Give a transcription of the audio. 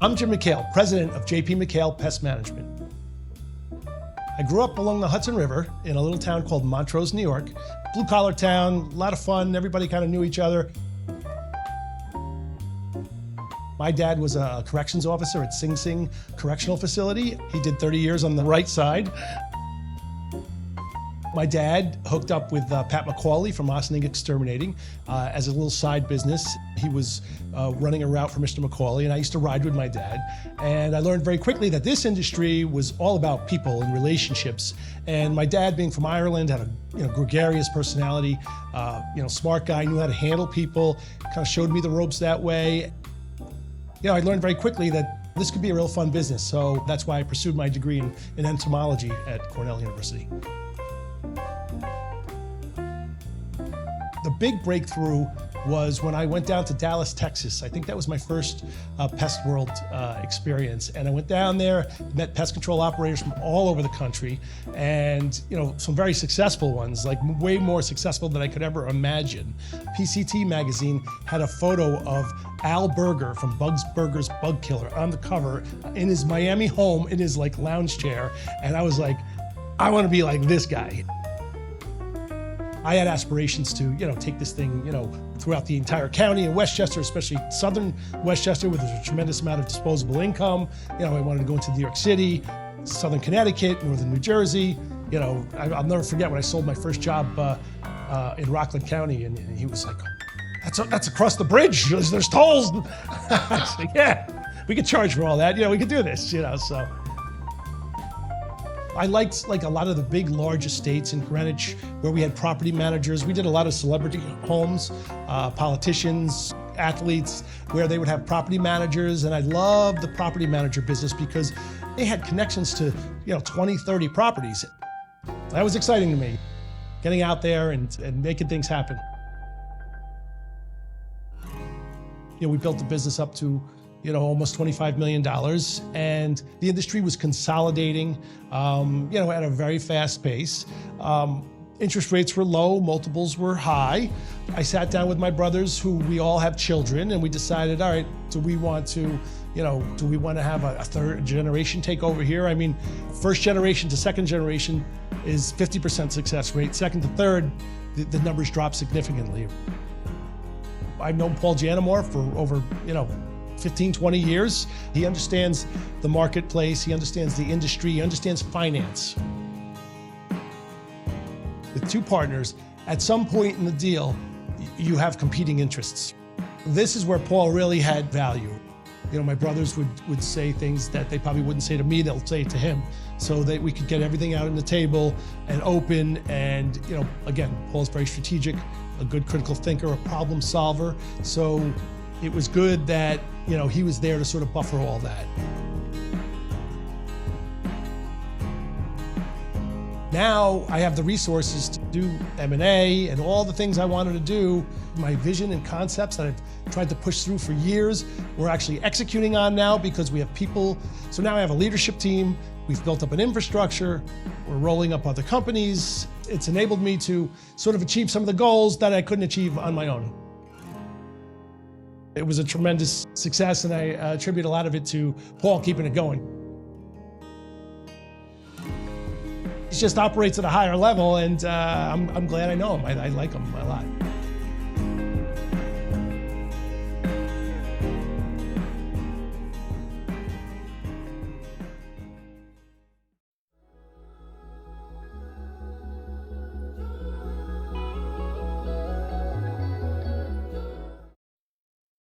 I'm Jim McHale, president of JP McHale Pest Management. I grew up along the Hudson River in a little town called Montrose, New York. Blue-collar town, a lot of fun, everybody kind of knew each other. My dad was a corrections officer at Sing Sing Correctional Facility. He did 30 years on the right side. My dad hooked up with Pat McCauley from Ossining Exterminating as a little side business. He was running a route for Mr. McCauley, and I used to ride with my dad. And I learned very quickly that this industry was all about people and relationships. And my dad, being from Ireland, had a gregarious personality, smart guy, knew how to handle people, kind of showed me the ropes that way. I learned very quickly that this could be a real fun business. So that's why I pursued my degree in entomology at Cornell University. The big breakthrough was when I went down to Dallas, Texas. I think that was my first PestWorld experience. And I went down there, met pest control operators from all over the country, and some very successful ones, like way more successful than I could ever imagine. PCT magazine had a photo of Al Berger from Bugs Burger's Bug Killer on the cover in his Miami home in his lounge chair. And I was like, I want to be like this guy. I had aspirations to, take this thing, throughout the entire county in Westchester, especially southern Westchester, where there's a tremendous amount of disposable income. I wanted to go into New York City, southern Connecticut, northern New Jersey. I'll never forget when I sold my first job in Rockland County, and he was like, "That's across the bridge. There's tolls." I was like, "Yeah, we could charge for all that. We could do this." So. I liked a lot of the big, large estates in Greenwich where we had property managers. We did a lot of celebrity homes, politicians, athletes, where they would have property managers. And I loved the property manager business because they had connections to 20, 30 properties. That was exciting to me, getting out there and making things happen. We built the business up to almost $25 million, and the industry was consolidating, at a very fast pace. Interest rates were low, multiples were high. I sat down with my brothers, who we all have children, and we decided, all right, do we want to have a third generation take over here? I mean, first generation to second generation is 50% success rate. Second to third, the numbers drop significantly. I've known Paul Giannamore for over, 15, 20 years. He understands the marketplace, he understands the industry, he understands finance. With two partners, at some point in the deal, you have competing interests. This is where Paul really had value. My brothers would say things that they probably wouldn't say to me, they'll say it to him, so that we could get everything out on the table and open. And, again, Paul's very strategic, a good critical thinker, a problem solver. So it was good that, he was there to sort of buffer all that. Now I have the resources to do M&A and all the things I wanted to do. My vision and concepts that I've tried to push through for years, we're actually executing on now because we have people. So now I have a leadership team. We've built up an infrastructure. We're rolling up other companies. It's enabled me to sort of achieve some of the goals that I couldn't achieve on my own. It was a tremendous success, and I attribute a lot of it to Paul keeping it going. He just operates at a higher level, and I'm glad I know him. I like him a lot.